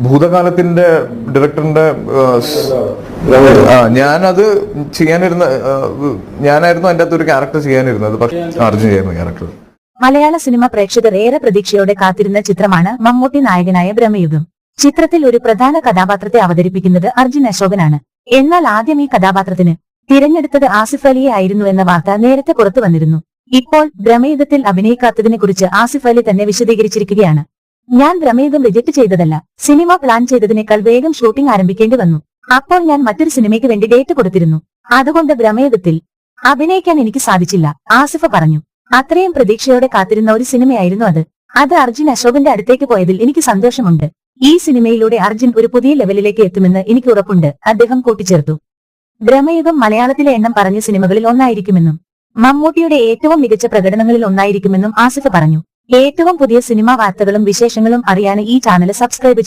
ഭൂതകാലത്തിന്റെ ഡയറക്ടറിന്റെ ഞാനത് ചെയ്യാനിരുന്ന ഞാനായിരുന്നു അതിന്റെ അകത്ത് ഒരു ക്യാരക്ടർ ചെയ്യാനിരുന്നത്, പക്ഷെ അർജുൻ ചെയ്യുന്ന ക്യാരക്ടർ. മലയാള സിനിമ പ്രേക്ഷകർ ഏറെ പ്രതീക്ഷയോടെ കാത്തിരുന്ന ചിത്രമാണ് മമ്മൂട്ടി നായകനായ ബ്രഹ്മയുഗം. ചിത്രത്തിൽ ഒരു പ്രധാന കഥാപാത്രത്തെ അവതരിപ്പിക്കുന്നത് അർജുൻ അശോകനാണ്. എന്നാൽ ആദ്യം ഈ കഥാപാത്രത്തിന് തിരഞ്ഞെടുത്തത് ആസിഫ് അലിയെ ആയിരുന്നു എന്ന വാർത്ത നേരത്തെ പുറത്തു വന്നിരുന്നു. ഇപ്പോൾ ബ്രഹ്മയുഗത്തിൽ അഭിനയിക്കാത്തതിനെ കുറിച്ച് ആസിഫ് അലി തന്നെ വിശദീകരിച്ചിരിക്കുകയാണ്. ഞാൻ ബ്രഹ്മയുഗം റിജക്ട് ചെയ്തതല്ല, സിനിമ പ്ലാൻ ചെയ്തതിനേക്കാൾ വേഗം ഷൂട്ടിംഗ് ആരംഭിക്കേണ്ടി വന്നു. അപ്പോൾ ഞാൻ മറ്റൊരു സിനിമയ്ക്ക് വേണ്ടി ഡേറ്റ് കൊടുത്തിരുന്നു. അതുകൊണ്ട് ബ്രഹ്മയുഗത്തിൽ അഭിനയിക്കാൻ എനിക്ക് സാധിച്ചില്ല, ആസിഫ് പറഞ്ഞു. അത്രയും പ്രതീക്ഷയോടെ കാത്തിരുന്ന ഒരു സിനിമയായിരുന്നു അത്. അർജുൻ അശോകന്റെ അടുത്തേക്ക് പോയതിൽ എനിക്ക് സന്തോഷമുണ്ട്. ഈ സിനിമയിലൂടെ അർജുൻ ഒരു പുതിയ ലെവലിലേക്ക് എത്തുമെന്ന് എനിക്ക് ഉറപ്പുണ്ട്, അദ്ദേഹം കൂട്ടിച്ചേർത്തു. ബ്രഹ്മയുഗം മലയാളത്തിലെ എണ്ണം പറഞ്ഞ സിനിമകളിൽ ഒന്നായിരിക്കുമെന്നും മമ്മൂട്ടിയുടെ ഏറ്റവും മികച്ച പ്രകടനങ്ങളിൽ ഒന്നായിരിക്കുമെന്നും ആസിഫ് പറഞ്ഞു. ഏറ്റവും പുതിയ സിനിമാ വാർത്തകളും വിശേഷങ്ങളും അറിയാൻ ഈ ചാനൽ സബ്സ്ക്രൈബ് ചെയ്യും.